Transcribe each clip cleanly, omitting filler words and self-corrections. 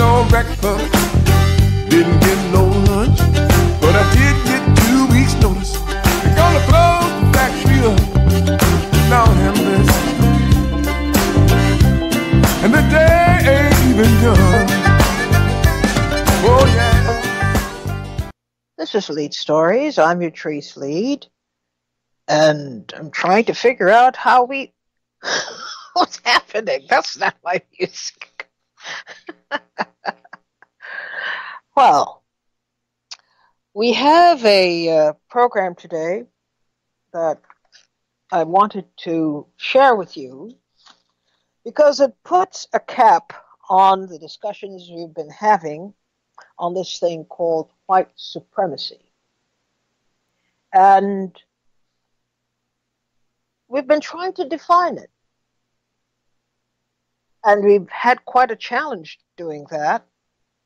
no breakfast, didn't get no lunch, but I did get 2 weeks notice. They're gonna close the factory up. Lord have mercy. And the day ain't even done. Oh yeah. This is Leid Stories. I'm your Trace Leid. And I'm trying to figure out how we... What's happening? That's not my music. Well, we have a program today that I wanted to share with you because it puts a cap on the discussions we've been having on this thing called white supremacy. And we've been trying to define it. And we've had quite a challenge doing that.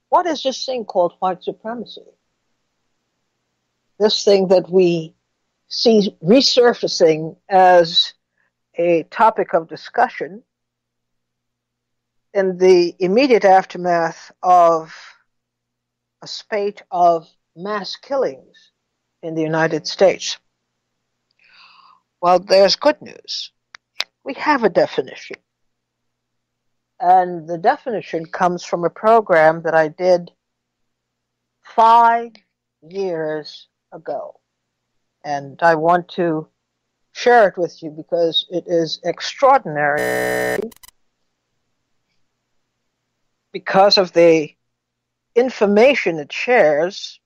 What is this thing called white supremacy? This thing that we see resurfacing as a topic of discussion in the immediate aftermath of a spate of mass killings in the United States. Well, there's good news. We have a definition. And the definition comes from a program that I did 5 years ago. And I want to share it with you because it is extraordinary because of the information it shares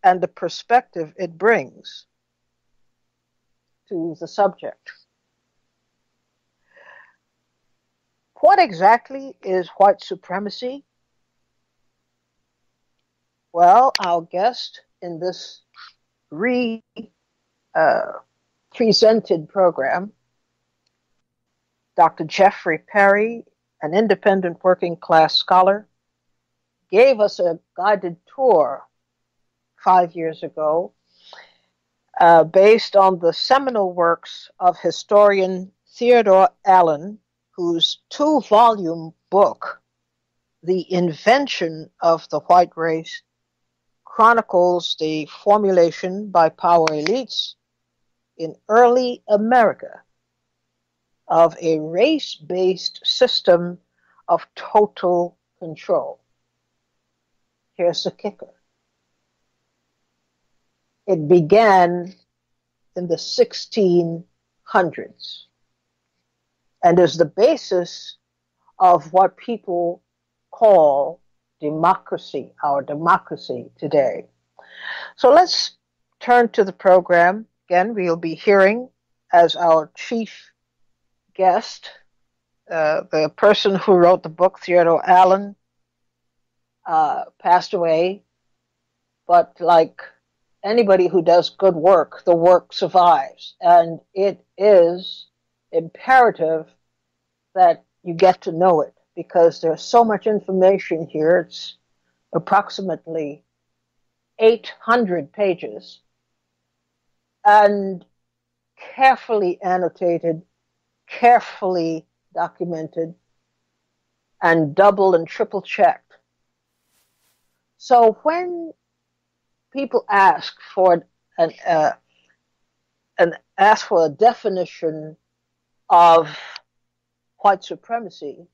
and the perspective it brings to the subject. What exactly is white supremacy? Well, our guest in this presented program, Dr. Jeffrey Perry, an independent working class scholar, gave us a guided tour 5 years ago based on the seminal works of historian Theodore Allen, whose 2-volume book, The Invention of the White Race, chronicles the formulation by power elites in early America of a race-based system of total control. Here's the kicker. It began in the 1600s. And is the basis of what people call democracy, our democracy today. So let's turn to the program. Again, we'll be hearing as our chief guest, the person who wrote the book, Theodore Allen, passed away. But like anybody who does good work, the work survives. And it is imperative that you get to know it because there's so much information here. It's approximately 800 pages and carefully annotated, carefully documented, and double and triple checked. So when people ask for a definition of white supremacy,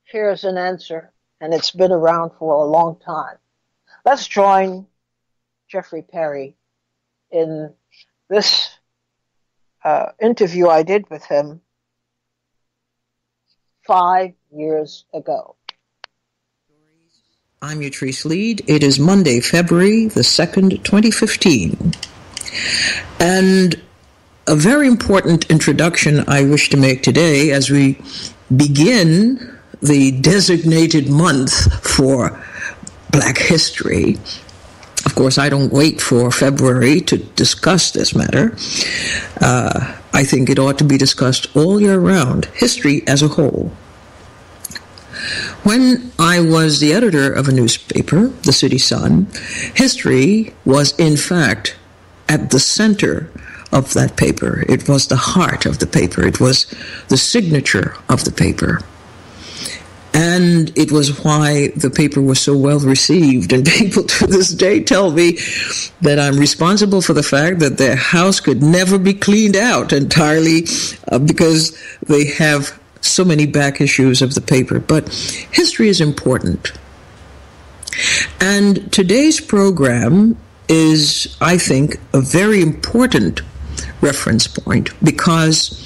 here's an answer, and it's been around for a long time. Let's join Jeffrey Perry in this interview I did with him 5 years ago. I'm your Trace Leid. It is Monday, February the 2nd, 2015. And a very important introduction I wish to make today as we begin the designated month for Black history. Of course, I don't wait for February to discuss this matter. I think it ought to be discussed all year round, history as a whole. When I was the editor of a newspaper, the City Sun, history was in fact at the center of that paper. It was the heart of the paper. It was the signature of the paper. And it was why the paper was so well received. And people to this day tell me that I'm responsible for the fact that their house could never be cleaned out entirely because they have so many back issues of the paper. But history is important. And today's program is, I think, a very important reference point, because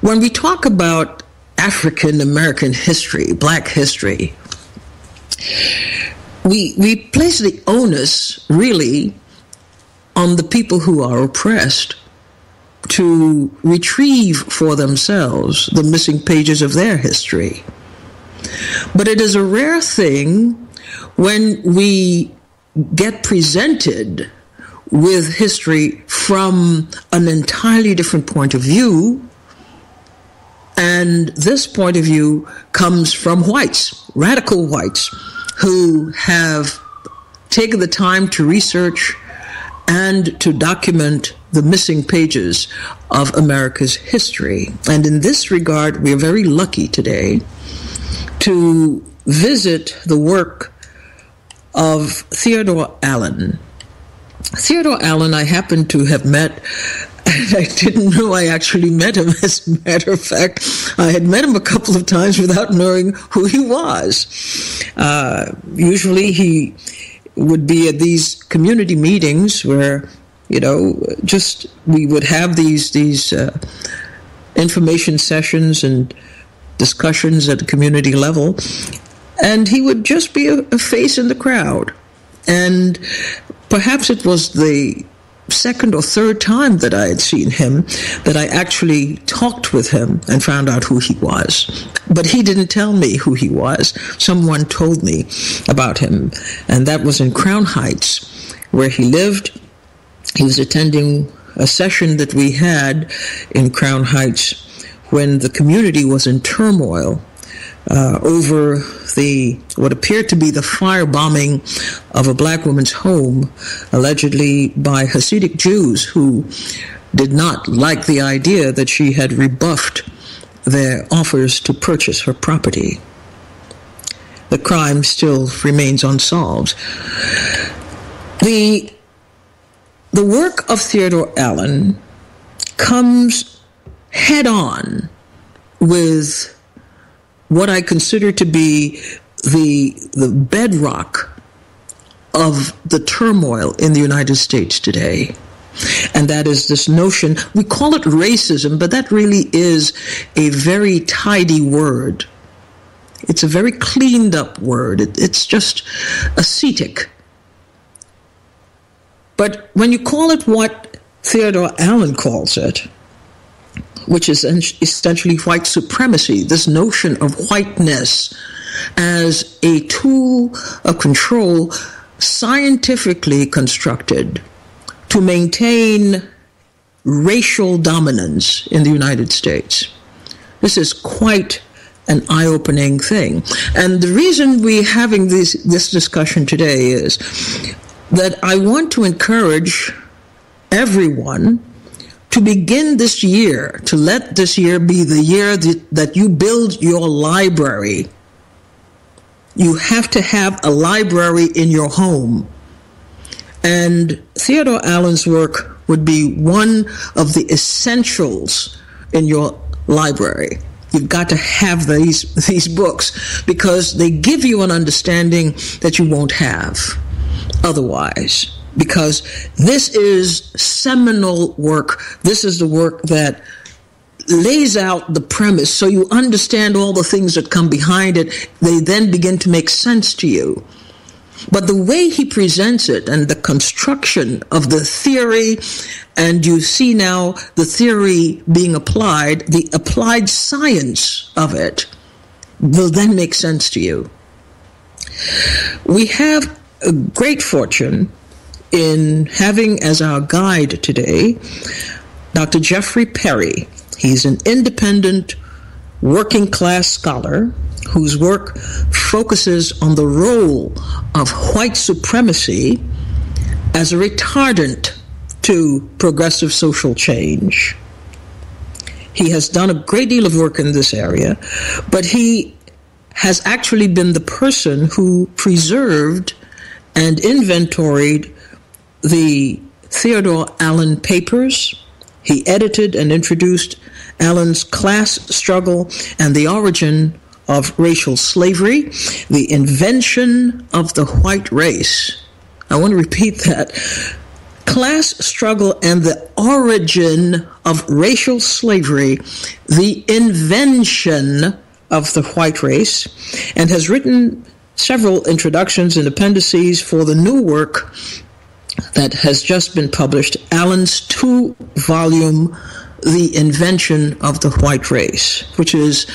when we talk about African American history, black history, we place the onus really on the people who are oppressed to retrieve for themselves the missing pages of their history. But it is a rare thing when we get presented with history from an entirely different point of view. And this point of view comes from whites, radical whites, who have taken the time to research and to document the missing pages of America's history. And in this regard, we are very lucky today to visit the work of Theodore Allen. Theodore Allen, I happen to have met, and I didn't know I actually met him. As a matter of fact, I had met him a couple of times without knowing who he was. Usually he would be at these community meetings where, just we would have these information sessions and discussions at the community level, and he would just be a face in the crowd. And perhaps it was the second or third time that I had seen him that I actually talked with him and found out who he was. But he didn't tell me who he was. Someone told me about him, and that was in Crown Heights, where he lived. He was attending a session that we had in Crown Heights when the community was in turmoil over what appeared to be the firebombing of a black woman's home, allegedly by Hasidic Jews who did not like the idea that she had rebuffed their offers to purchase her property. The crime still remains unsolved. The work of Theodore Allen comes head on with what I consider to be the bedrock of the turmoil in the United States today. And that is this notion, we call it racism, but that really is a very tidy word. It's a very cleaned up word. It's just ascetic. But when you call it what Theodore Allen calls it, which is essentially white supremacy, this notion of whiteness as a tool of control scientifically constructed to maintain racial dominance in the United States. This is quite an eye-opening thing. And the reason we're having this discussion today is that I want to encourage everyone to begin this year, to let this year be the year that you build your library. You have to have a library in your home. And Theodore Allen's work would be one of the essentials in your library. You've got to have these books because they give you an understanding that you won't have otherwise. Because this is seminal work. This is the work that lays out the premise so you understand all the things that come behind it. They then begin to make sense to you. But the way he presents it and the construction of the theory, and you see now the theory being applied, the applied science of it will then make sense to you. We have a great fortune in having as our guide today Dr. Jeffrey Perry. He's an independent working class scholar whose work focuses on the role of white supremacy as a retardant to progressive social change. He has done a great deal of work in this area, but he has actually been the person who preserved and inventoried the Theodore Allen papers. He edited and introduced Allen's Class Struggle and the Origin of Racial Slavery, the Invention of the White Race. I want to repeat that. Class Struggle and the Origin of Racial Slavery, the Invention of the White Race, and has written several introductions and appendices for the new work that has just been published, Allen's 2-volume The Invention of the White Race, which is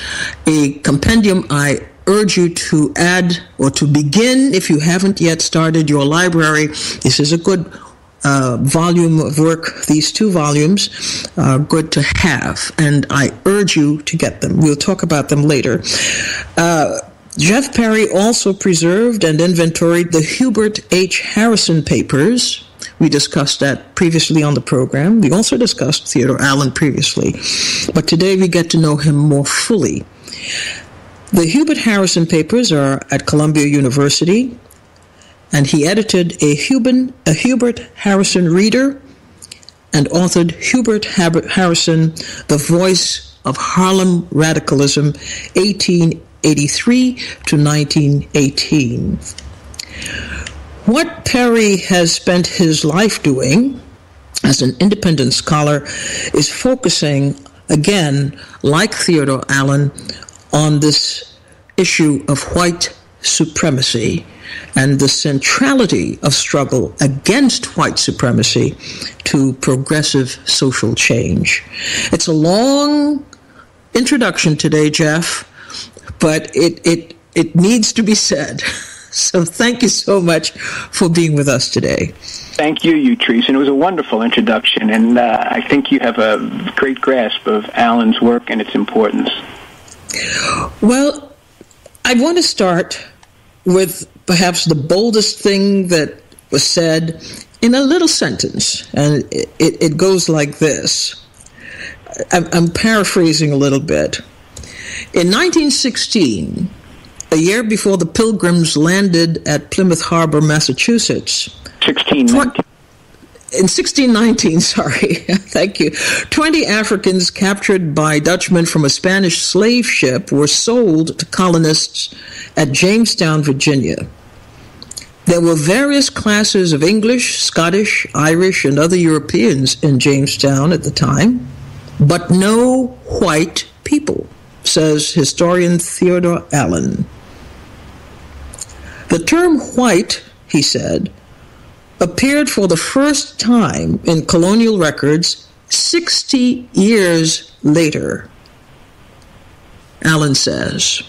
a compendium I urge you to add or to begin if you haven't yet started your library. This is a good volume of work. These 2 volumes are good to have, and I urge you to get them. We'll talk about them later. Jeff Perry also preserved and inventoried the Hubert H. Harrison papers. We discussed that previously on the program. We also discussed Theodore Allen previously, but today we get to know him more fully. The Hubert Harrison papers are at Columbia University, and he edited a Hubert Harrison Reader and authored Hubert Harrison, The Voice of Harlem Radicalism, 1883 to 1918. What Perry has spent his life doing as an independent scholar is focusing, again, like Theodore Allen, on this issue of white supremacy and the centrality of struggle against white supremacy to progressive social change. It's a long introduction today, Jeff, but it needs to be said. So thank you so much for being with us today. Thank you, Utrice. And it was a wonderful introduction, and I think you have a great grasp of Allen's work and its importance. Well, I want to start with perhaps the boldest thing that was said in a little sentence, and it goes like this. I'm paraphrasing a little bit. In 1916, a year before the Pilgrims landed at Plymouth Harbor, Massachusetts. 1619. In 1619, sorry, thank you. 20 Africans captured by Dutchmen from a Spanish slave ship were sold to colonists at Jamestown, Virginia. There were various classes of English, Scottish, Irish, and other Europeans in Jamestown at the time, but no white people, says historian Theodore Allen. The term white, he said, appeared for the first time in colonial records 60 years later, Allen says.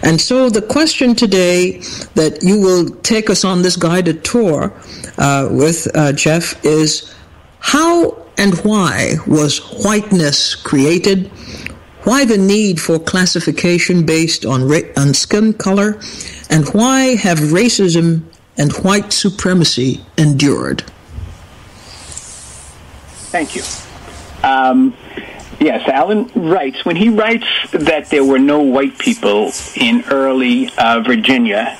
And so the question today that you will take us on this guided tour with, Jeff, is how and why was whiteness created? Why the need for classification based on skin color? And why have racism and white supremacy endured? Thank you. Yes, Allen writes, when he writes that there were no white people in early Virginia,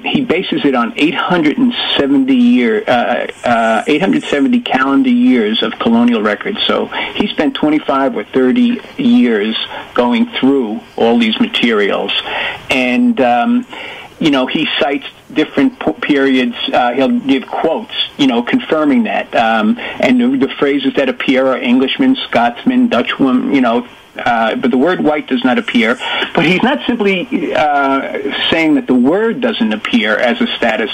he bases it on 870 calendar years of colonial records. So he spent 25 or 30 years going through all these materials. And, he cites different periods. He'll give quotes, confirming that. And the phrases that appear are Englishmen, Scotsmen, Dutchwoman, but the word white does not appear. But he's not simply saying that the word doesn't appear as a status,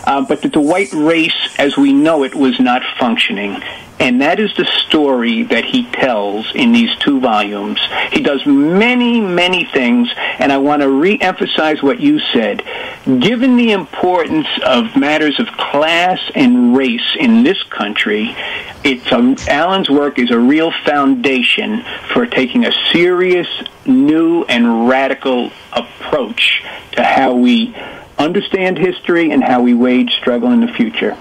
but that the white race as we know it was not functioning. And that is the story that he tells in these 2 volumes. He does many, many things, and I want to re-emphasize what you said. Given the importance of matters of class and race in this country, Allen's work is a real foundation for taking a serious, new, and radical approach to how we understand history and how we wage struggle in the future.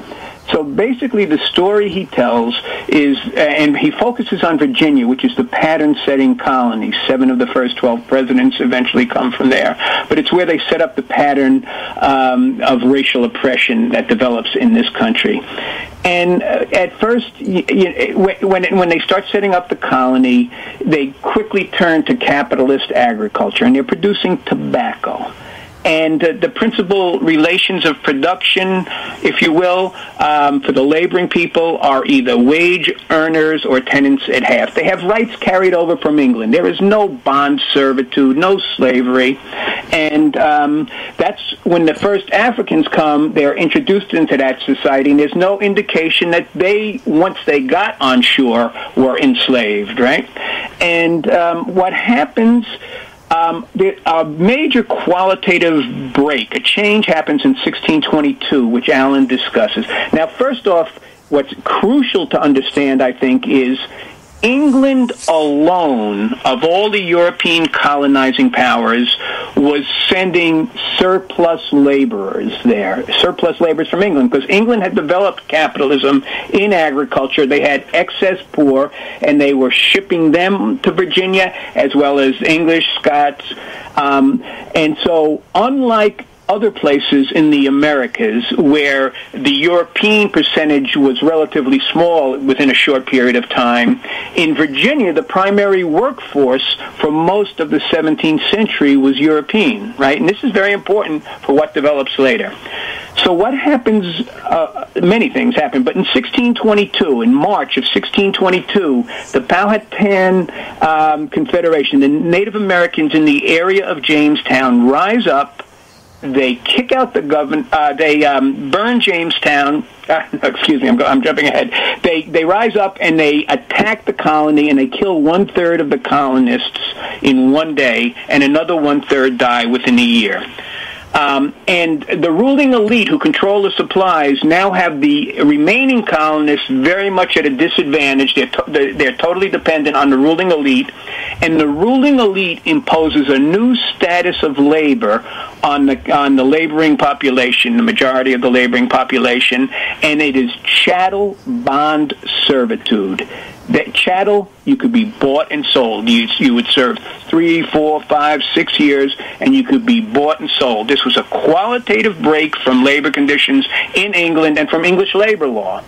So basically the story he tells is, and he focuses on Virginia, which is the pattern-setting colony. 7 of the first 12 presidents eventually come from there. But it's where they set up the pattern of racial oppression that develops in this country. And at first, when they start setting up the colony, they quickly turn to capitalist agriculture, and they're producing tobacco. And the principal relations of production, if you will, for the laboring people are either wage earners or tenants at half. They have rights carried over from England. There is no bond servitude, no slavery. And that's when the first Africans come, they're introduced into that society, and there's no indication that they, once they got on shore, were enslaved, right? And what happens... a major qualitative break, a change happens in 1622, which Allen discusses. Now, first off, what's crucial to understand, I think, is England alone, of all the European colonizing powers, was sending surplus laborers there, surplus laborers from England, because England had developed capitalism in agriculture. They had excess poor, and they were shipping them to Virginia, as well as English, Scots. And so, unlike other places in the Americas where the European percentage was relatively small within a short period of time, in Virginia, the primary workforce for most of the 17th century was European, right? And this is very important for what develops later. So what happens, many things happen, but in 1622, in March of 1622, the Powhatan Confederation, the Native Americans in the area of Jamestown rise up. They kick out the government. They burn Jamestown. Excuse me, I'm jumping ahead. They rise up and they attack the colony, and they kill 1/3 of the colonists in one day, and another 1/3 die within a year. And the ruling elite who control the supplies now have the remaining colonists very much at a disadvantage. They're totally dependent on the ruling elite, and the ruling elite imposes a new status of labor on the laboring population, the majority of the laboring population, and it is chattel bond servitude. That chattel, you could be bought and sold. You would serve 3, 4, 5, 6 years, and you could be bought and sold. This was a qualitative break from labor conditions in England and from English labor law.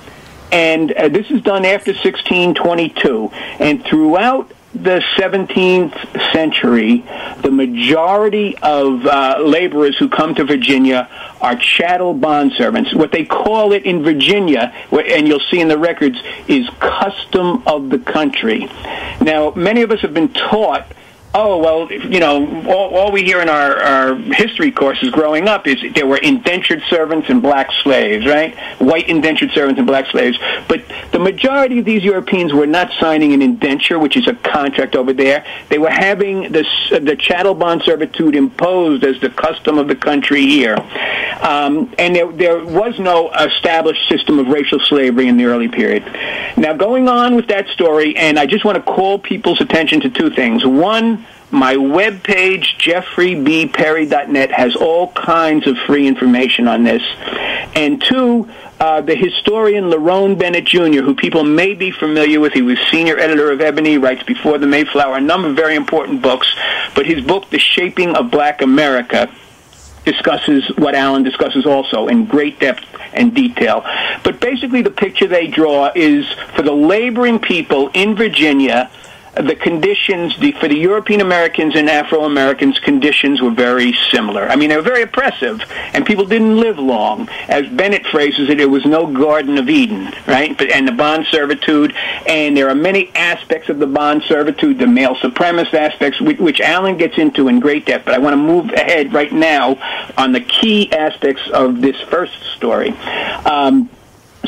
And this is done after 1622. And throughout the 17th century, the majority of laborers who come to Virginia are chattel bond servants. What they call it in Virginia, and you'll see in the records, is custom of the country. Now, many of us have been taught, oh, well, you know, all we hear in our history courses growing up is there were indentured servants and black slaves, right? White indentured servants and black slaves. But the majority of these Europeans were not signing an indenture, which is a contract over there. They were having the chattel bond servitude imposed as the custom of the country here. And there was no established system of racial slavery in the early period. Now, going on with that story, and I just want to call people's attention to two things. One, my webpage, jeffreybperry.net, has all kinds of free information on this. And two, the historian Lerone Bennett Jr., who people may be familiar with, he was senior editor of Ebony, writes Before the Mayflower, a number of very important books. But his book, The Shaping of Black America, discusses what Allen discusses also in great depth and detail. But basically the picture they draw is for the laboring people in Virginia, the conditions for the European Americans and Afro-Americans, conditions were very similar. I mean, they were very oppressive, and people didn't live long. As Bennett phrases it, it was no Garden of Eden, right? And the bond servitude, and there are many aspects of the bond servitude, the male supremacist aspects, which Allen gets into in great depth, but I want to move ahead right now on the key aspects of this first story.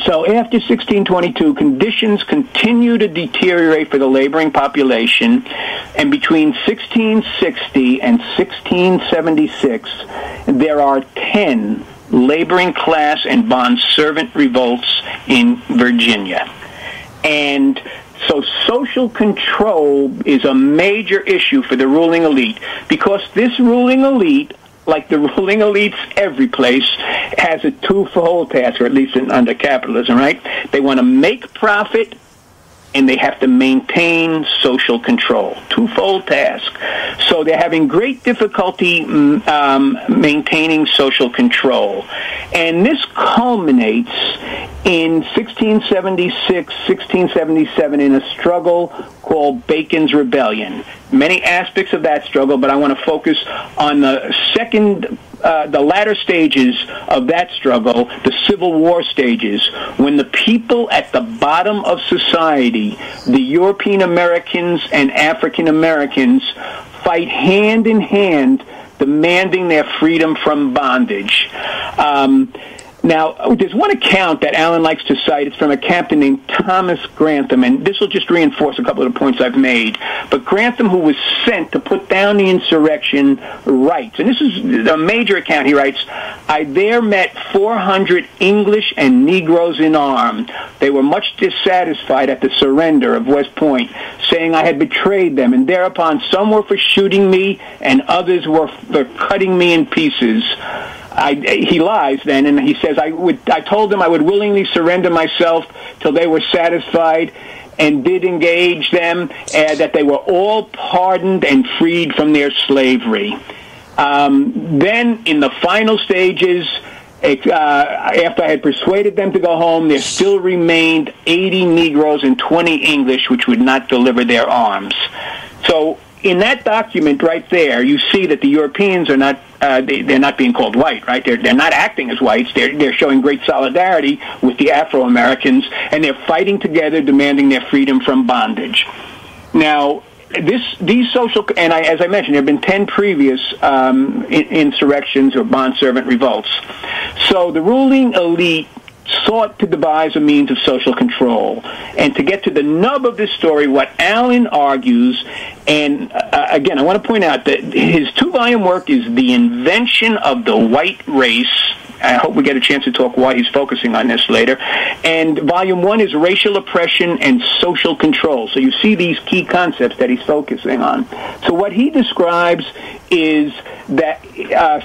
So after 1622, conditions continue to deteriorate for the laboring population, and between 1660 and 1676, there are 10 laboring class and bond servant revolts in Virginia. And so social control is a major issue for the ruling elite, because this ruling elite like the ruling elites every place, has a twofold task, or at least under capitalism, right? They want to make profit, and they have to maintain social control. Twofold task. So they're having great difficulty maintaining social control. And this culminates in 1676, 1677 in a struggle called Bacon's Rebellion. Many aspects of that struggle, but I want to focus on the latter stages of that struggle, the Civil War stages, when the people at the bottom of society, the European Americans and African Americans, fight hand in hand, demanding their freedom from bondage. Now, there's one account that Allen likes to cite. It's from a captain named Thomas Grantham, and this will just reinforce a couple of the points I've made. But Grantham, who was sent to put down the insurrection, writes, and this is a major account, he writes, "I there met 400 English and Negroes in arms. They were much dissatisfied at the surrender of West Point, saying I had betrayed them, and thereupon some were for shooting me, and others were for cutting me in pieces." He lies then, and he says, I told them I would willingly surrender myself till they were satisfied, and did engage them, that they were all pardoned and freed from their slavery. Then, in the final stages, after I had persuaded them to go home, there still remained 80 Negroes and 20 English which would not deliver their arms. So, in that document right there, you see that the Europeans are not, they're not being called white, right? They're not acting as whites. They're showing great solidarity with the Afro-Americans, and they're fighting together, demanding their freedom from bondage. Now, these social, and as I mentioned, there have been 10 previous insurrections or bondservant revolts. So the ruling elite sought to devise a means of social control. And to get to the nub of this story, what Allen argues, and again, I want to point out that his 2-volume work is The Invention of the White Race. I hope we get a chance to talk why he's focusing on this later. And Volume 1 is Racial Oppression and Social Control. So you see these key concepts that he's focusing on. So what he describes is that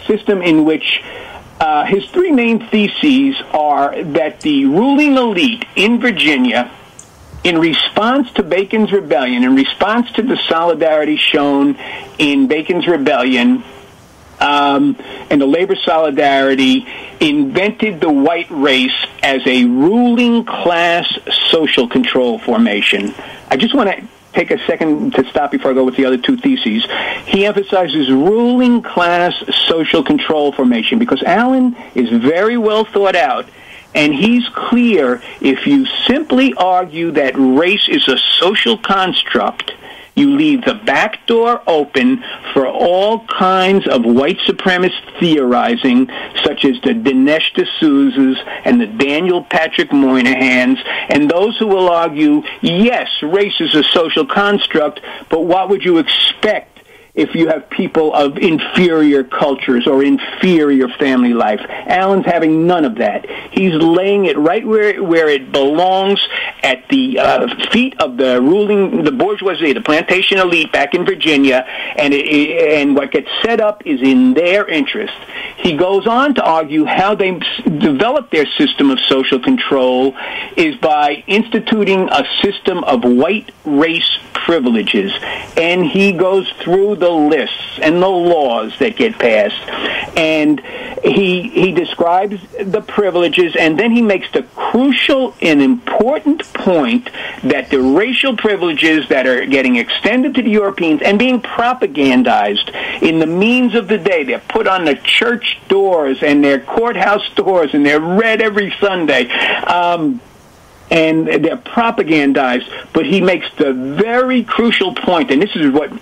system in which his 3 main theses are that the ruling elite in Virginia, in response to Bacon's Rebellion, in response to the solidarity shown in Bacon's Rebellion, and the labor solidarity, invented the white race as a ruling class social control formation. I just want to take a second to stop before I go with the other 2 theses. He emphasizes ruling class social control formation because Allen is very well thought out, and he's clear if you simply argue that race is a social construct, you leave the back door open for all kinds of white supremacist theorizing, such as the Dinesh D'Souza's and the Daniel Patrick Moynihan's, and those who will argue, yes, race is a social construct, but what would you expect if you have people of inferior cultures or inferior family life? Allen's having none of that. He's laying it right where it belongs, at the feet of the bourgeoisie, the plantation elite back in Virginia, and what gets set up is in their interest. He goes on to argue how they develop their system of social control is by instituting a system of white race privileges, and he goes through the lists and the laws that get passed, and he describes the privileges, and then he makes the crucial and important point that the racial privileges that are getting extended to the Europeans and being propagandized in the means of the day, they're put on the church doors and their courthouse doors, and they're read every Sunday, and they're propagandized, but he makes the very crucial point, and this is what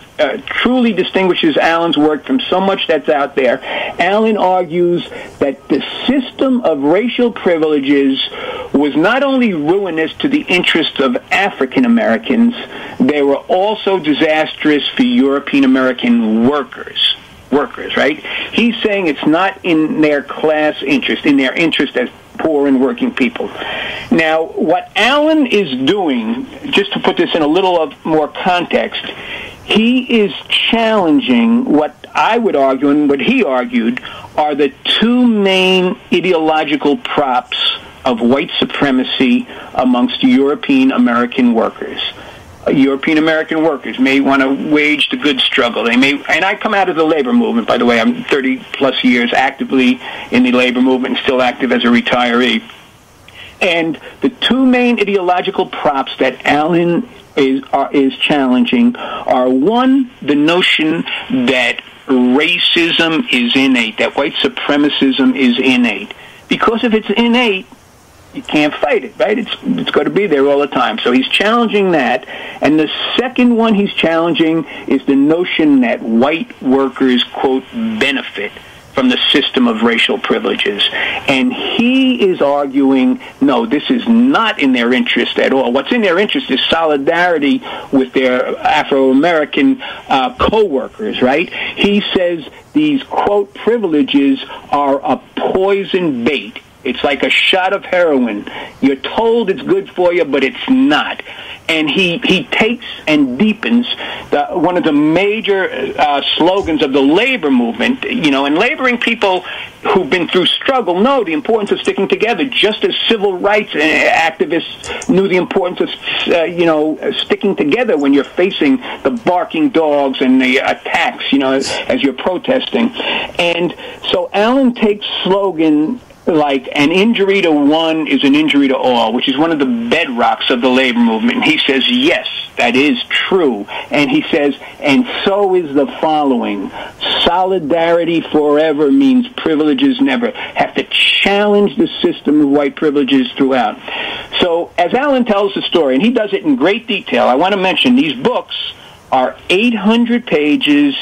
truly distinguishes Allen's work from so much that's out there. Allen argues that the system of racial privileges was not only ruinous to the interests of African Americans, they were also disastrous for European American workers, right? He's saying it's not in their class interest, in their interest as poor and working people. Now, what Allen is doing, just to put this in a little of more context, he is challenging what I would argue and what he argued are the two main ideological props of white supremacy amongst European American workers. European American workers may want to wage the good struggle. They may, and I come out of the labor movement, by the way. I'm 30 plus years actively in the labor movement and still active as a retiree. And the two main ideological props that Allen is challenging are, one, the notion that racism is innate, that white supremacism is innate. Because if it's innate, you can't fight it, right? It's got to be there all the time. So he's challenging that. And the second one he's challenging is the notion that white workers, quote, benefit from the system of racial privileges. And he is arguing, no, this is not in their interest at all. What's in their interest is solidarity with their Afro-American co-workers, right? He says these, quote, privileges are a poison bait. It's like a shot of heroin. You're told it's good for you, but it's not. And he takes and deepens one of the major slogans of the labor movement, and laboring people who've been through struggle know the importance of sticking together, just as civil rights activists knew the importance of, sticking together when you're facing the barking dogs and the attacks, as you're protesting. And so Allen takes slogan like an injury to one is an injury to all, which is one of the bedrocks of the labor movement. And he says, yes, that is true. And he says, and so is the following. Solidarity forever means privileges never. Have to challenge the system of white privileges throughout. So as Allen tells the story, and he does it in great detail, I want to mention these books are 800 pages,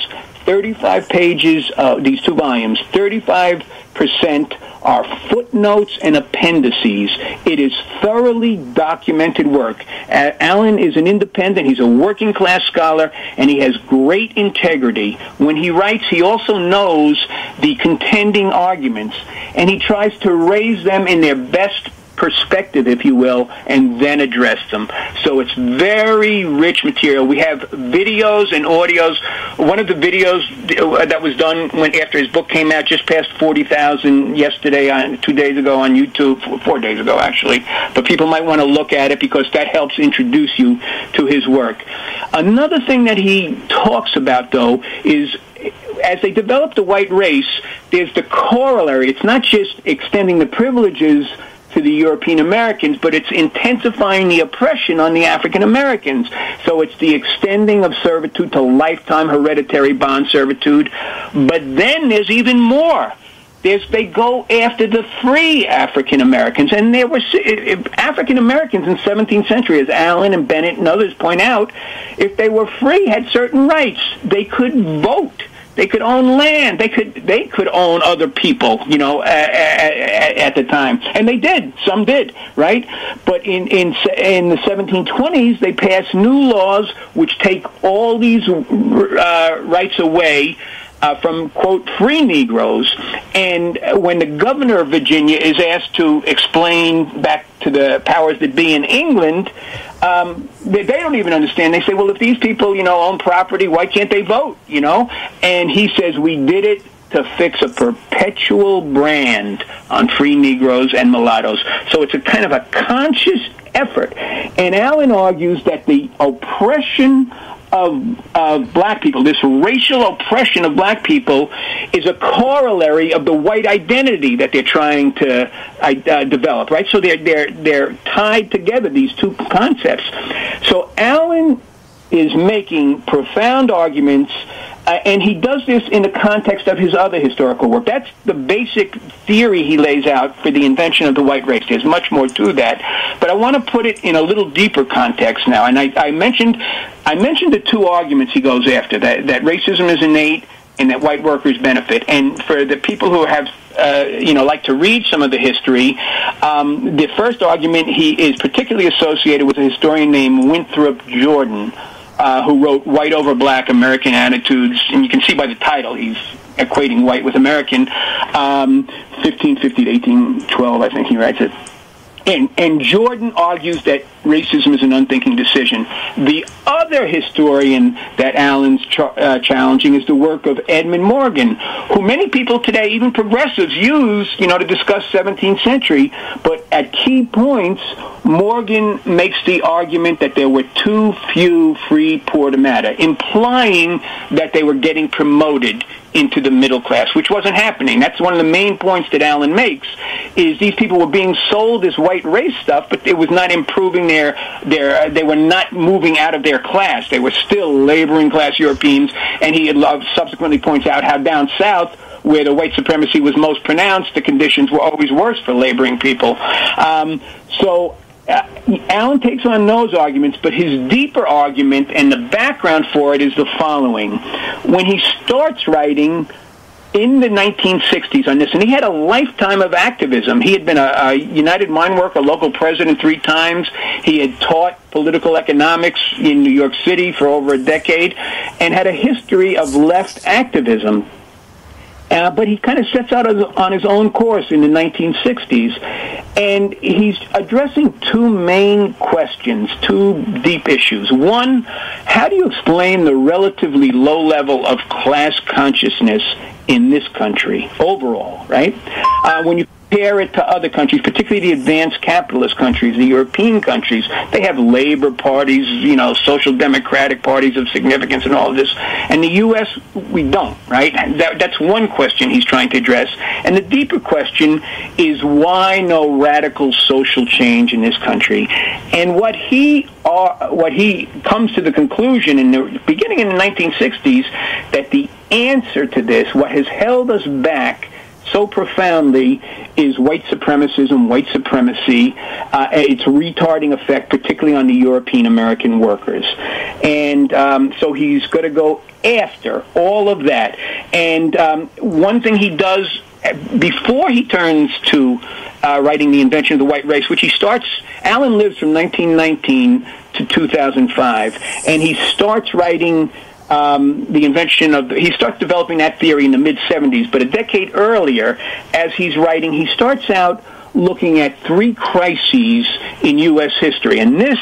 35 pages, these two volumes, 35% are footnotes and appendices. It is thoroughly documented work. Allen is an independent. He's a working-class scholar, and he has great integrity. When he writes, he also knows the contending arguments, and he tries to raise them in their best perspective, if you will, and then address them. So it's very rich material. We have videos and audios. One of the videos that was done after his book came out just passed 40,000 yesterday, 2 days ago on YouTube, 4 days ago actually. But people might want to look at it because that helps introduce you to his work. Another thing that he talks about, though, is as they develop the white race, there's the corollary. It's not just extending the privileges to the European Americans, but it's intensifying the oppression on the African Americans. So it's the extending of servitude to lifetime hereditary bond servitude. But then there's even more. They go after the free African Americans, and there were African Americans in the 17th century, as Allen and Bennett and others point out, if they were free, had certain rights. They could vote. They could own land. They could own other people, at the time, and they did. Some did, right? But in the 1720s, they passed new laws which take all these rights away from, quote, free Negroes. And when the governor of Virginia is asked to explain back to the powers that be in England, they don't even understand. They say, well, if these people, own property, why can't they vote, And he says, we did it to fix a perpetual brand on free Negroes and mulattoes. So it's a kind of a conscious effort. And Allen argues that the oppression of black people, this racial oppression of black people, is a corollary of the white identity that they're trying to develop, right? So they're tied together, these two concepts. So Allen is making profound arguments, and he does this in the context of his other historical work. That's the basic theory he lays out for the invention of the white race. There's much more to that, but I want to put it in a little deeper context now. And I mentioned the two arguments he goes after, that racism is innate and that white workers benefit. And for the people who have like to read some of the history, the first argument he is particularly associated with a historian named Winthrop Jordan, who wrote White Over Black, American Attitudes, and you can see by the title he's equating white with American, 1550 to 1812, I think he writes it. And Jordan argues that racism is an unthinking decision. The other historian that Allen's challenging is the work of Edmund Morgan, who many people today, even progressives, use, to discuss 17th century. But at key points, Morgan makes the argument that there were too few free Portamata, implying that they were getting promoted into the middle class, which wasn't happening. That's one of the main points that Allen makes, is these people were being sold this white race stuff, but it was not improving they were not moving out of their class. They were still laboring class Europeans, and he subsequently points out how down south, where the white supremacy was most pronounced, the conditions were always worse for laboring people. Allen takes on those arguments, but his deeper argument and the background for it is the following. When he starts writing in the 1960s on this, and he had a lifetime of activism. He had been a United Mine Worker local president 3 times. He had taught political economics in New York City for over a decade and had a history of left activism. But he kind of sets out on his own course in the 1960s, and he's addressing 2 main questions, 2 deep issues. One, how do you explain the relatively low level of class consciousness in this country overall, right? When you compare it to other countries, particularly the advanced capitalist countries, the European countries, they have labor parties, social democratic parties of significance and all of this. And the U.S., we don't, right? That's one question he's trying to address. And the deeper question is why no radical social change in this country? And what he comes to the conclusion in the beginning in the 1960s, that the answer to this, what has held us back so profoundly, is white supremacism, white supremacy, its retarding effect, particularly on the European American workers. And so he's going to go after all of that. And one thing he does before he turns to writing The Invention of the White Race, which he starts, Allen lives from 1919 to 2005, and he starts writing he starts developing that theory in the mid-70s, but a decade earlier, as he's writing, he starts out looking at 3 crises in U.S. history, and this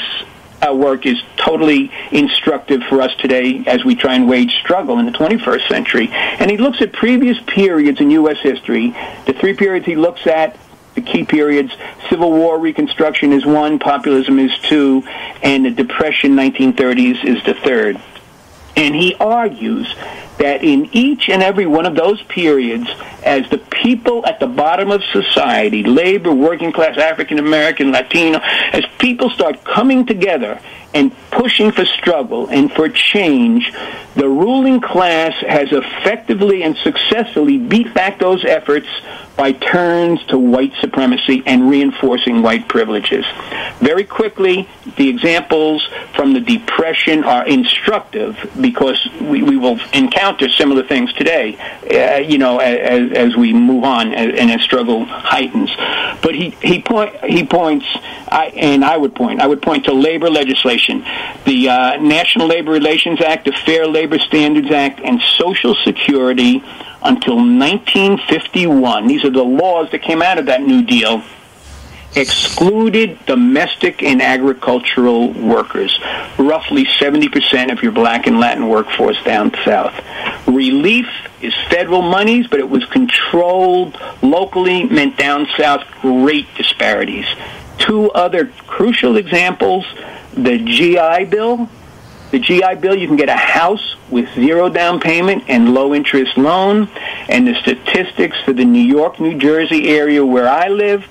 work is totally instructive for us today as we try and wage struggle in the 21st century. And he looks at previous periods in U.S. history. The 3 periods he looks at, the key periods, Civil War Reconstruction is 1, populism is 2, and the Depression 1930s is the 3rd. And he argues that in each and every one of those periods, as the people at the bottom of society, labor, working class, African American, Latino, as people start coming together and pushing for struggle and for change, the ruling class has effectively and successfully beat back those efforts by turns to white supremacy and reinforcing white privileges. Very quickly, the examples from the Depression are instructive because we will encounter similar things today, as we move on and as struggle heightens. But he points, I would point to labor legislation, the National Labor Relations Act, the Fair Labor Standards Act, and Social Security until 1951. These are the laws that came out of that New Deal, excluded domestic and agricultural workers, roughly 70% of your black and Latin workforce down south. Relief is federal monies, but it was controlled locally, meant down south great disparities. 2 other crucial examples, the GI Bill. The GI Bill, you can get a house with 0 down payment and low interest loan. And the statistics for the New York, New Jersey area where I live,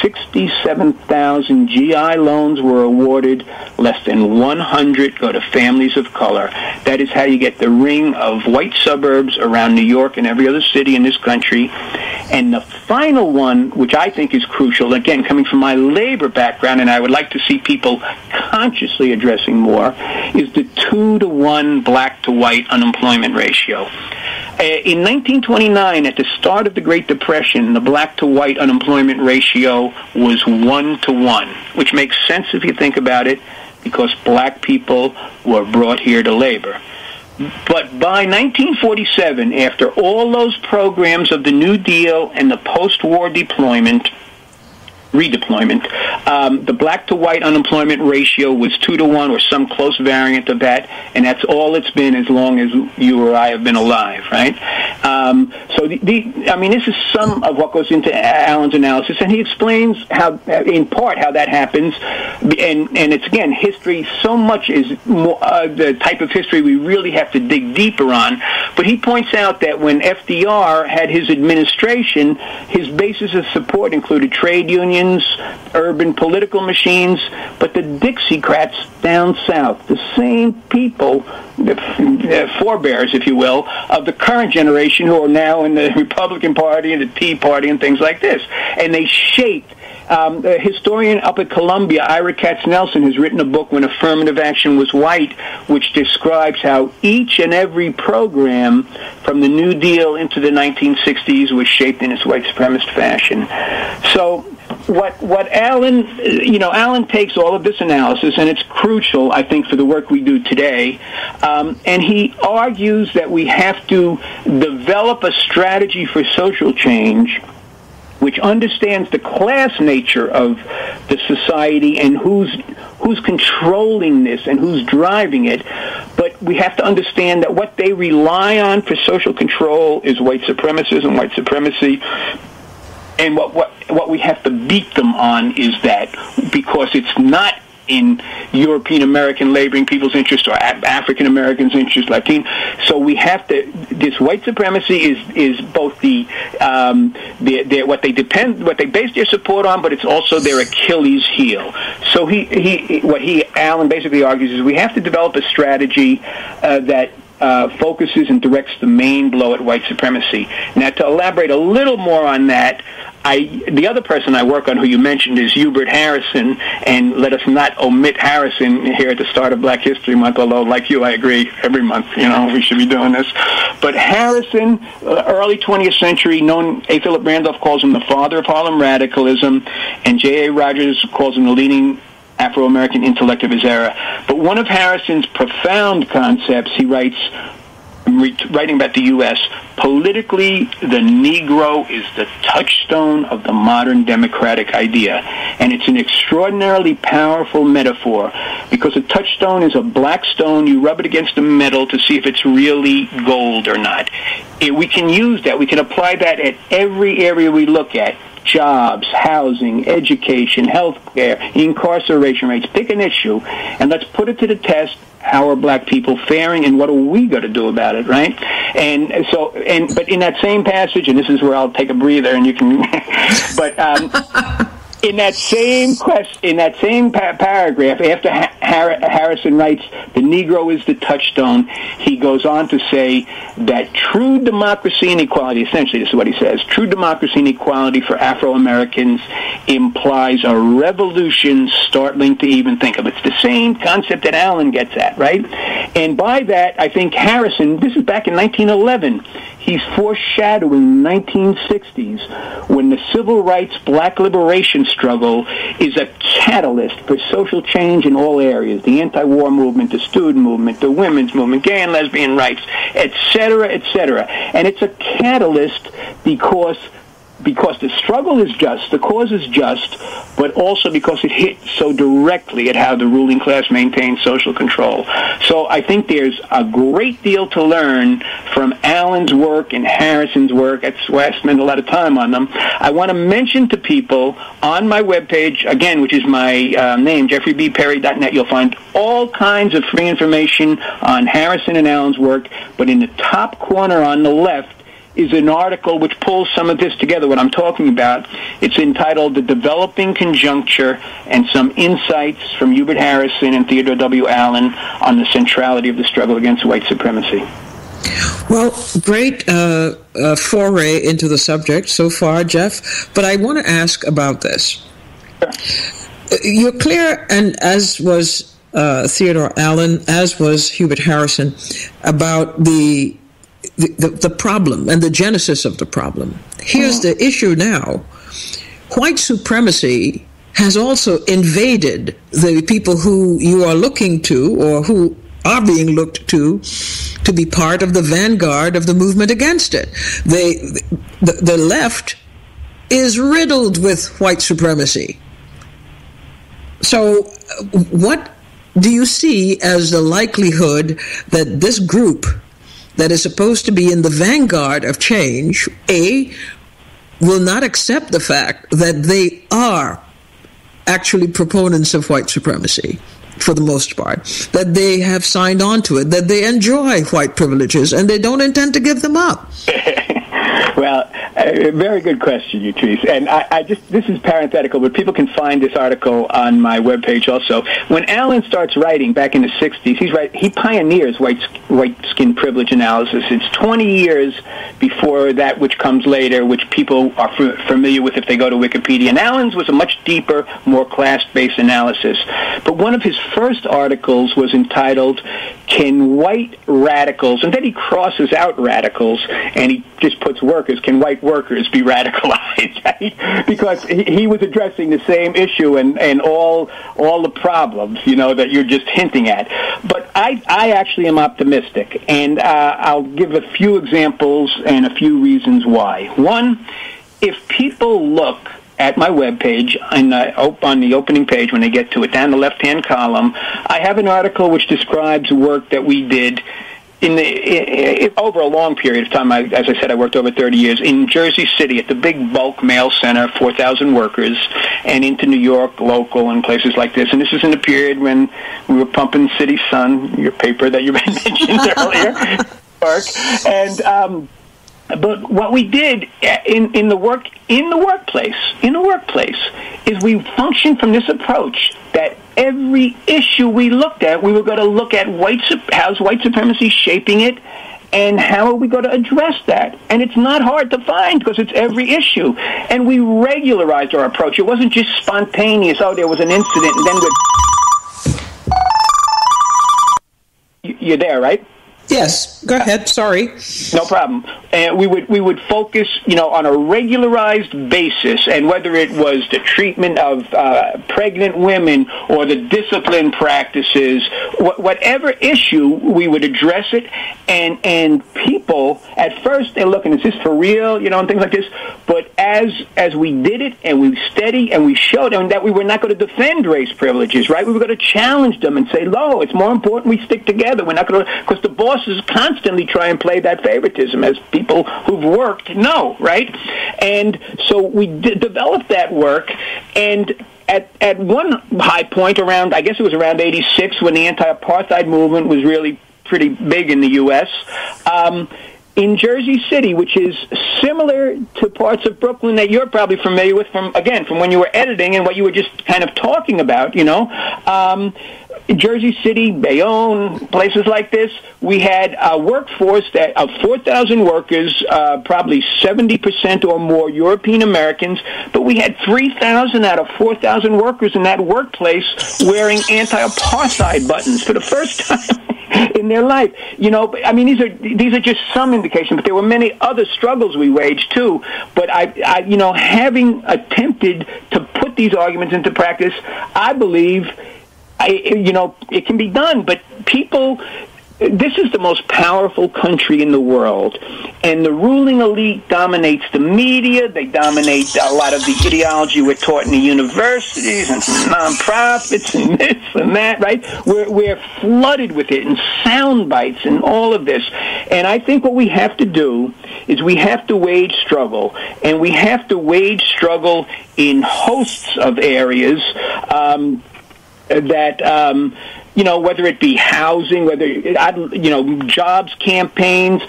67,000 GI loans were awarded. Less than 100 go to families of color. That is how you get the ring of white suburbs around New York and every other city in this country. And the final one, which I think is crucial, again, coming from my labor background, and I would like to see people consciously addressing more, is the 2-to-1 black-to-white unemployment ratio. In 1929, at the start of the Great Depression, the black-to-white unemployment ratio was 1-to-1, which makes sense if you think about it, because black people were brought here to labor. But by 1947, after all those programs of the New Deal and the post-war deployment, redeployment. The black to white unemployment ratio was 2-to-1 or some close variant of that, and that's all it's been as long as you or I have been alive, right? So this is some of what goes into Allen's analysis, and he explains how, in part, how that happens, and it's, again, history. So much is more, the type of history we really have to dig deeper on, but he points out that when FDR had his administration, his basis of support included trade unions, urban political machines, but the Dixiecrats down south, the same people, the forebears, if you will, of the current generation who are now in the Republican Party and the Tea Party and things like this. And they shaped. A historian up at Columbia, Ira Katz-Nelson, has written a book, When Affirmative Action Was White, which describes how each and every program from the New Deal into the 1960s was shaped in its white supremacist fashion. So what Allen, Allen takes all of this analysis, and it's crucial, I think, for the work we do today, and he argues that we have to develop a strategy for social change which understands the class nature of the society and who's controlling this and who's driving it. But we have to understand that what they rely on for social control is white supremacism, white supremacy. And what we have to beat them on is that, because it's not in European American laboring people's interest or African Americans' interest, Latino. So we have to. This white supremacy is both what they base their support on, but it's also their Achilles heel. So Allen basically argues is we have to develop a strategy that focuses and directs the main blow at white supremacy. Now, to elaborate a little more on that, the other person I work on who you mentioned is Hubert Harrison, and let us not omit Harrison here at the start of Black History Month, although, like you, I agree, every month, we should be doing this. But Harrison, early 20th century, A. Philip Randolph calls him the father of Harlem radicalism, and J.A. Rogers calls him the leading Afro-American intellect of his era. But one of Harrison's profound concepts, he writes, writing about the U.S., politically, the Negro is the touchstone of the modern democratic idea. And it's an extraordinarily powerful metaphor, because a touchstone is a black stone. You rub it against the metal to see if it's really gold or not. We can use that. We can apply that at every area we look at. Jobs, housing, education, healthcare, incarceration rates. Pick an issue, and let's put it to the test. How are black people faring, and what are we going to do about it, right? But in that same passage, and this is where I'll take a breather, and you can, but in that same paragraph, after Harrison writes, the Negro is the touchstone, he goes on to say that true democracy and equality, essentially this is what he says, true democracy and equality for Afro-Americans implies a revolution startling to even think of. It's the same concept that Allen gets at, right? And by that, I think Harrison, this is back in 1911, he's foreshadowing 1960s when the civil rights black liberation struggle is a catalyst for social change in all areas. The anti-war movement, the student movement, the women's movement, gay and lesbian rights, etc., etc. And it's a catalyst because the struggle is just, the cause is just, but also because it hits so directly at how the ruling class maintains social control. So I think there's a great deal to learn from Allen's work and Harrison's work. That's why I spend a lot of time on them. I want to mention to people on my webpage, again, which is my name, jeffreybperry.net, you'll find all kinds of free information on Harrison and Allen's work, but in the top corner on the left is an article which pulls some of this together, what I'm talking about. It's entitled The Developing Conjuncture, and some insights from Hubert Harrison and Theodore W. Allen on the centrality of the struggle against white supremacy. Well, great foray into the subject so far, Jeff, but I want to ask about this. Sure. You're clear, and as was Theodore Allen, as was Hubert Harrison, about the problem and the genesis of the problem. Here's the issue now. White supremacy has also invaded the people who you are looking to, or who are being looked to be part of the vanguard of the movement against it. The left is riddled with white supremacy. So what do you see as the likelihood that this group that is supposed to be in the vanguard of change, A, will not accept the fact that they are actually proponents of white supremacy, for the most part, that they have signed on to it, that they enjoy white privileges, and they don't intend to give them up? Well, very good question, Utrice. And this is parenthetical, but people can find this article on my webpage also. When Allen starts writing back in the 60s, he pioneers white skin privilege analysis. It's 20 years before that which comes later, which people are familiar with if they go to Wikipedia. And Allen's was a much deeper, more class-based analysis. But one of his first articles was entitled, "Can White Radicals," and then he crosses out radicals, and he just puts workers, "Can white workers be radicalized?" Right? Because he was addressing the same issue and all the problems, that you're just hinting at. But I actually am optimistic, and I'll give a few examples and a few reasons why. One, if people look at my webpage, on the opening page when they get to it, down the left-hand column, I have an article which describes work that we did over a long period of time. As I said, I worked over 30 years in Jersey City at the big bulk mail center, 4,000 workers, and into New York, local, and places like this. And this is in a period when we were pumping City Sun, your paper that you mentioned earlier, and but what we did in the workplace is we functioned from this approach that every issue we looked at, we were going to look at how's white supremacy shaping it, and how are we going to address that? And it's not hard to find because it's every issue. And we regularized our approach. It wasn't just spontaneous. Oh, there was an incident, and then you're there, right? Yes, go ahead. Sorry. No problem. And we would focus, on a regularized basis, and whether it was the treatment of pregnant women or the discipline practices, whatever issue, we would address it. And people, at first, they're looking, is this for real? And things like this. But as we did it, and we steady, and we showed them that we were not going to defend race privileges, right? We were going to challenge them and say, no, it's more important we stick together. We're not going to, because the bosses constantly try and play that favoritism, as people who've worked know, right? And so we developed that work, and at one high point around, I guess it was around 86, when the anti-apartheid movement was really pretty big in the U.S., in Jersey City, which is similar to parts of Brooklyn that you're probably familiar with from when you were editing and what you were just kind of talking about, Jersey City, Bayonne, places like this, we had a workforce of 4,000 workers, probably 70% or more European Americans, but we had 3,000 out of 4,000 workers in that workplace wearing anti-apartheid buttons for the first time in their life. These are just some indications, but there were many other struggles we waged too. But having attempted to put these arguments into practice, I believe it can be done, but people, this is the most powerful country in the world, and the ruling elite dominates the media. They dominate a lot of the ideology we're taught in the universities and nonprofits and this and that, right? We're flooded with it, and sound bites and all of this. And I think what we have to do is we have to wage struggle, and we have to wage struggle in hosts of areas, whether it be housing, jobs campaigns,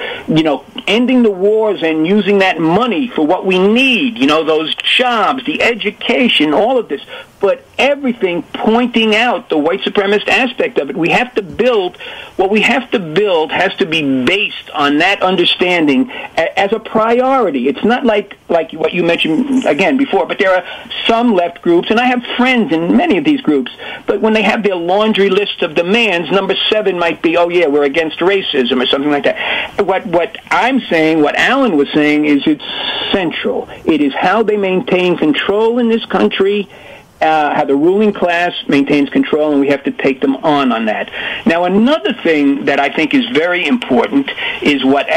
ending the wars and using that money for what we need, those jobs, the education, all of this. But everything pointing out the white supremacist aspect of it. What we have to build has to be based on that understanding as a priority. It's not like what you mentioned again before, but there are some left groups, and I have friends in many of these groups, but when they have their laundry list of demands, number 7 might be, oh yeah, we're against racism or something like that. What I'm saying, what Allen was saying, is it's central. It is how they maintain control in this country, how the ruling class maintains control, and we have to take them on that. Now, another thing that I think is very important is what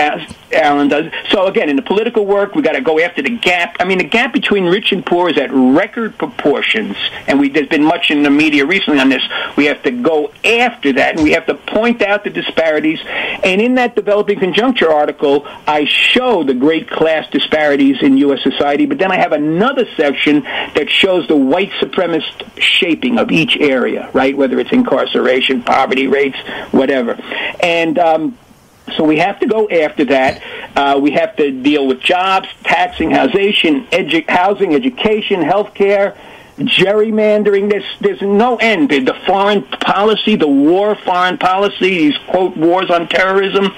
Allen does. So again, in the political work, we got to go after the gap. I mean, the gap between rich and poor is at record proportions, and there's been much in the media recently on this. We have to go after that, and we have to point out the disparities. And in that Developing Conjuncture article, I show the great class disparities in U.S. society, but then I have another section that shows the white supremacist shaping of each area, right? Whether it's incarceration, poverty rates, whatever. And so we have to go after that. We have to deal with jobs, taxing, housing, education, healthcare, gerrymandering. There's no end. The foreign policy, the war foreign policy, these, quote, wars on terrorism.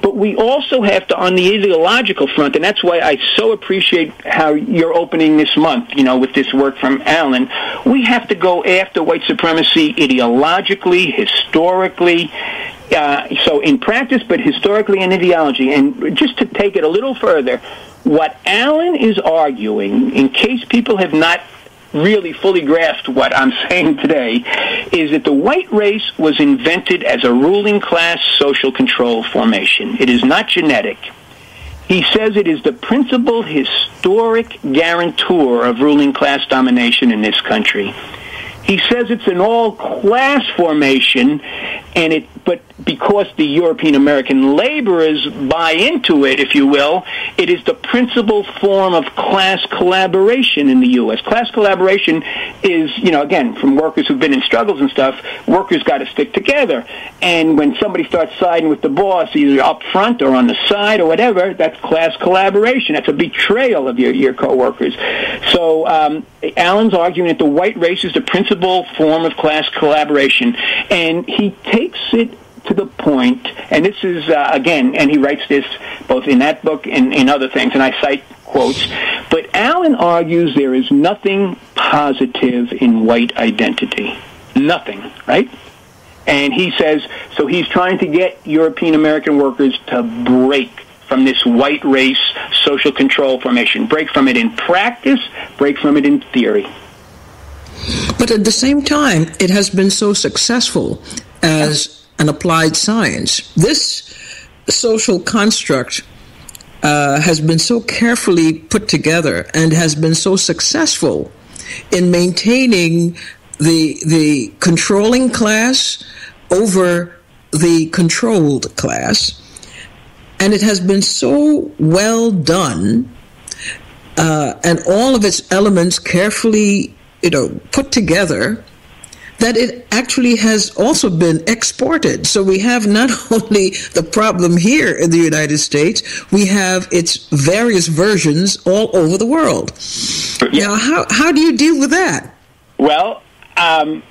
But we also have to, on the ideological front, and that's why I so appreciate how you're opening this month, with this work from Allen, we have to go after white supremacy ideologically, historically, so in practice, but historically in ideology. And just to take it a little further, what Allen is arguing, in case people have not really fully grasped what I'm saying today, is that the white race was invented as a ruling class social control formation. It is not genetic. He says it is the principal historic guarantor of ruling class domination in this country. He says it's an all-class formation, but because the European American laborers buy into it, if you will, it is the principal form of class collaboration in the U.S. Class collaboration is, again, from workers who've been in struggles and stuff, workers got to stick together. And when somebody starts siding with the boss, either up front or on the side or whatever, that's class collaboration. That's a betrayal of your coworkers. So Allen's arguing that the white race is the principal form of class collaboration, and he takes it to the point, and this is, again, and he writes this both in that book and in other things, and I cite quotes, but Allen argues there is nothing positive in white identity. Nothing, right? And he says, so he's trying to get European American workers to break from this white race social control formation, break from it in practice, break from it in theory. But at the same time, it has been so successful as an applied science. This social construct has been so carefully put together and has been so successful in maintaining the controlling class over the controlled class. And it has been so well done, and all of its elements carefully, put together, that it actually has also been exported. So we have not only the problem here in the United States, we have its various versions all over the world. Yeah. Now, how do you deal with that? Well, I'm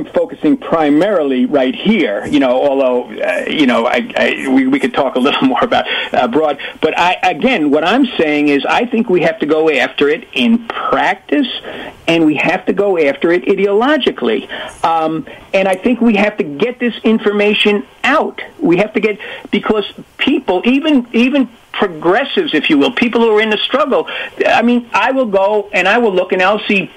focusing primarily right here, although, we could talk a little more about broad. But again, what I'm saying is I think we have to go after it in practice, and we have to go after it ideologically. And I think we have to get this information out. We have to because people, even progressives, if you will, people who are in the struggle, I mean, I will go and I will look and I'll see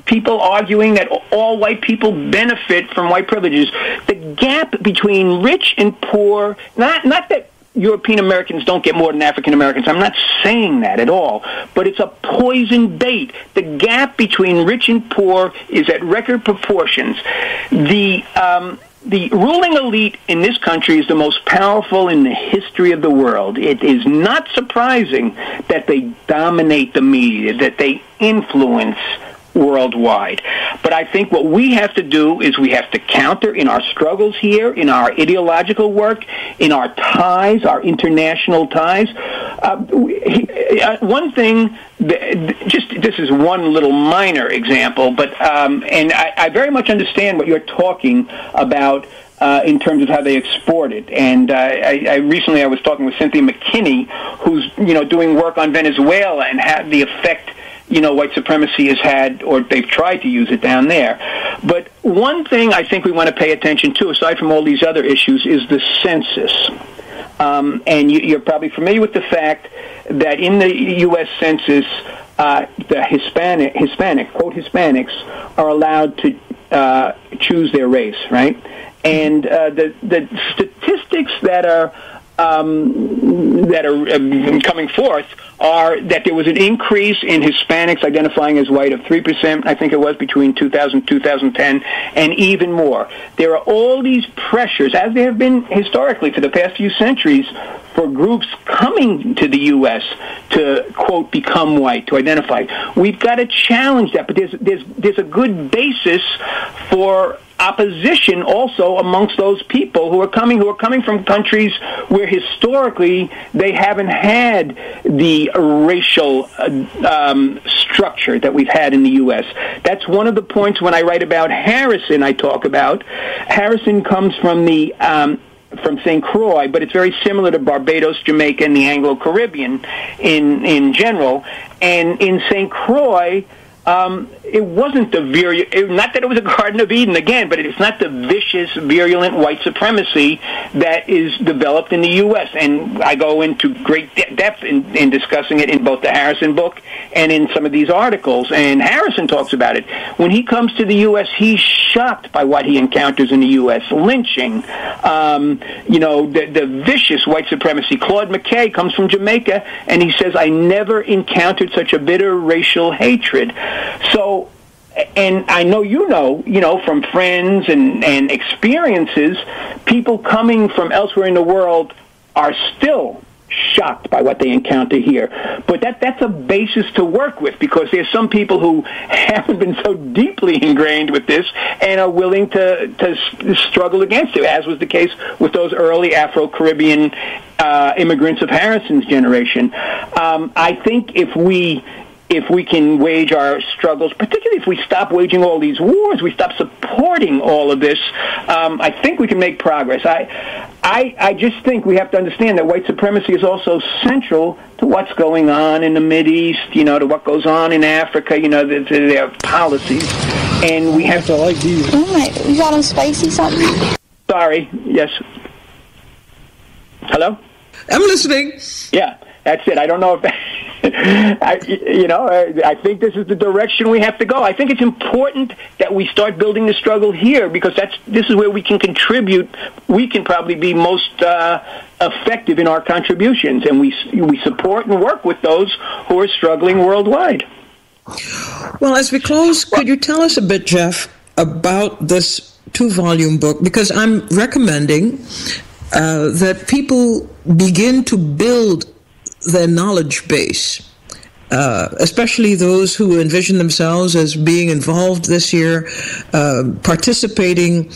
people arguing that all white people benefit from white privileges. The gap between rich and poor, not that European Americans don't get more than African Americans. I'm not saying that at all. But it's a poison bait. The gap between rich and poor is at record proportions. The ruling elite in this country is the most powerful in the history of the world. It is not surprising that they dominate the media, that they influence worldwide. But I think what we have to do is we have to counter in our struggles here, in our ideological work, in our ties, our international ties. One thing, this is one little minor example, but and I very much understand what you're talking about in terms of how they export it. And I recently I was talking with Cynthia McKinney, who's doing work on Venezuela and had the effect white supremacy has had, or they've tried to use it down there. But one thing I think we want to pay attention to, aside from all these other issues, is the census. And you're probably familiar with the fact that in the U.S. Census, the Hispanic, quote, Hispanics are allowed to choose their race, right? And the statistics that are that are coming forth are that there was an increase in Hispanics identifying as white of 3%, I think it was, between 2000 and 2010, and even more. There are all these pressures, as there have been historically for the past few centuries, for groups coming to the U.S. to, quote, become white, to identify. We've got to challenge that, but there's a good basis for opposition also amongst those people who are coming from countries where historically they haven't had the racial structure that we've had in the U.S. That's one of the points when I write about Harrison. I talk about Harrison comes from the from St. Croix, but it's very similar to Barbados, Jamaica, and the Anglo-Caribbean in general. And in St. Croix, it wasn't the virulent, not that it was a Garden of Eden again, but it's not the vicious, virulent white supremacy that is developed in the U.S. And I go into great depth in discussing it in both the Harrison book and in some of these articles. And Harrison talks about it. When he comes to the U.S., he's shocked by what he encounters in the U.S. Lynching, the vicious white supremacy. Claude McKay comes from Jamaica, and he says, I never encountered such a bitter racial hatred. So, and I know you know from friends and experiences, people coming from elsewhere in the world are still shocked by what they encounter here. But that's a basis to work with, because there's some people who haven't been so deeply ingrained with this and are willing to struggle against it, as was the case with those early Afro-Caribbean immigrants of Harrison's generation. I think if we can wage our struggles, particularly if we stop waging all these wars, we stop supporting all of this, I think we can make progress. I just think we have to understand that white supremacy is also central to what's going on in the Mideast, to what goes on in Africa, to their policies. And we have to like these. Oh my, you got them spicy something? Sorry, yes. Hello? I'm listening. Yeah, that's it. I don't know if I think this is the direction we have to go. I think it's important that we start building the struggle here, because this is where we can contribute. We can probably be most effective in our contributions, and we support and work with those who are struggling worldwide. Well, as we close, could you tell us a bit, Jeff, about this 2-volume book? Because I'm recommending that people begin to build their knowledge base, especially those who envision themselves as being involved this year, participating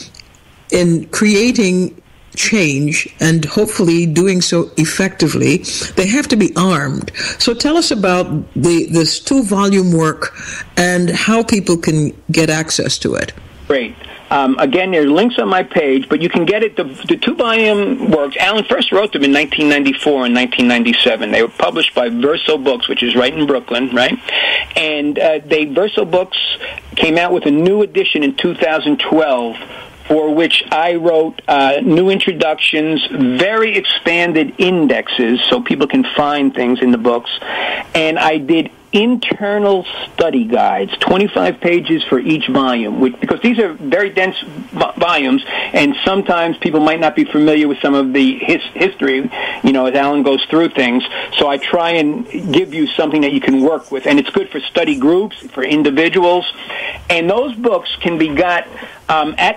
in creating change and hopefully doing so effectively. They have to be armed. So tell us about this 2-volume work and how people can get access to it. Great. Again, there are links on my page, but you can get it. The 2-volume works, Allen first wrote them in 1994 and 1997. They were published by Verso Books, which is right in Brooklyn, right? And Verso Books came out with a new edition in 2012, for which I wrote new introductions, very expanded indexes so people can find things in the books. And I did internal study guides, 25 pages for each volume, because these are very dense volumes, and sometimes people might not be familiar with some of the history, as Allen goes through things. So I try and give you something that you can work with, and it's good for study groups, for individuals. And those books can be got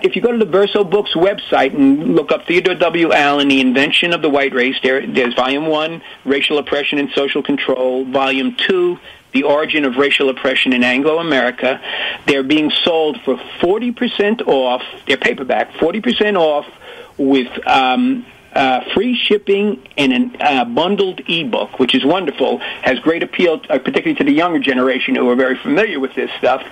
if you go to the Verso Books website and look up Theodore W. Allen, The Invention of the White Race, there's Volume 1, Racial Oppression and Social Control, Volume 2, The Origin of Racial Oppression in Anglo-America. They're being sold for 40% off. They're paperback, 40% off with free shipping and a bundled ebook, which is wonderful, has great appeal, particularly to the younger generation who are very familiar with this stuff.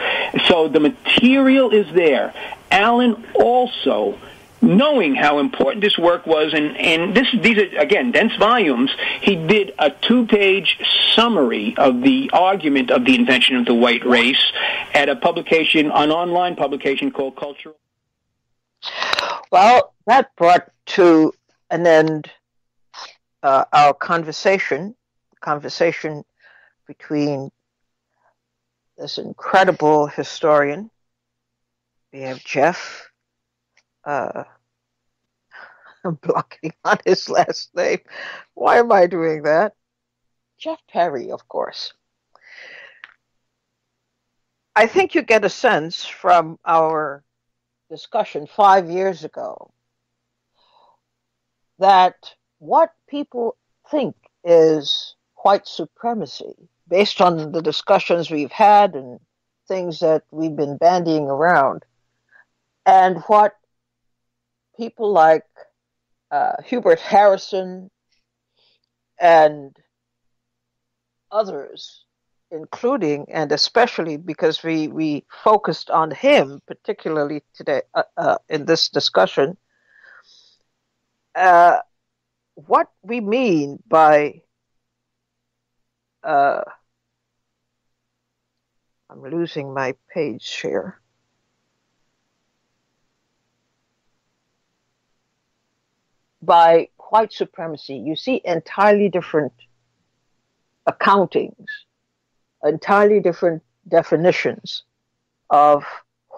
So the material is there. Allen also, knowing how important this work was, and these are, again, dense volumes, he did a 2-page summary of the argument of the invention of the white race at an online publication called Cultural. Well, that brought to an end our conversation between this incredible historian. We have Jeff, I'm blocking on his last name. Why am I doing that? Jeff Perry, of course. I think you get a sense from our discussion 5 years ago that what people think is white supremacy, based on the discussions we've had and things that we've been bandying around, and what people like Hubert Harrison and others, including and especially because we focused on him particularly today in this discussion, what we mean by I'm losing my page here. By white supremacy, you see entirely different accountings, entirely different definitions of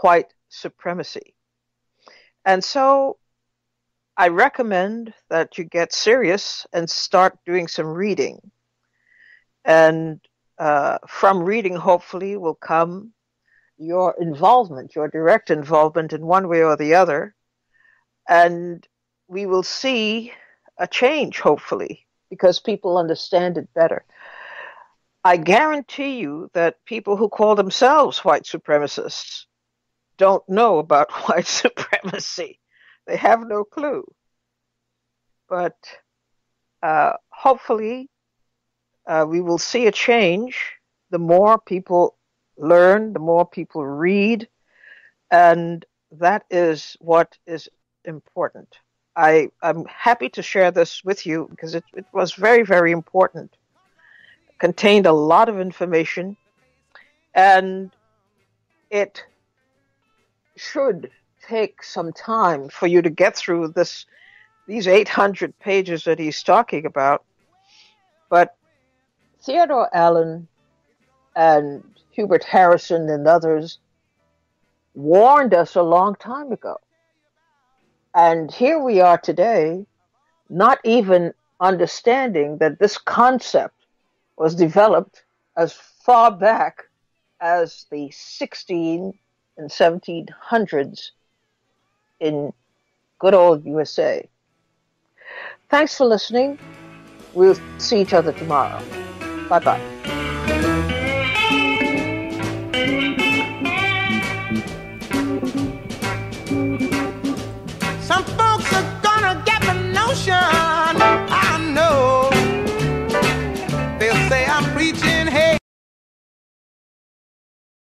white supremacy. And so I recommend that you get serious and start doing some reading. And from reading, hopefully, will come your involvement, your direct involvement in one way or the other. And we will see a change, hopefully, because people understand it better. I guarantee you that people who call themselves white supremacists don't know about white supremacy. They have no clue. But hopefully we will see a change the more people learn, the more people read, and that is what is important. I'm happy to share this with you because it was very, very important. It contained a lot of information, and it should take some time for you to get through these 800 pages that he's talking about. But Theodore Allen and Hubert Harrison and others warned us a long time ago. And here we are today, not even understanding that this concept was developed as far back as the 16 and 1700s in good old USA. Thanks for listening. We'll see each other tomorrow. Bye-bye. Some folks are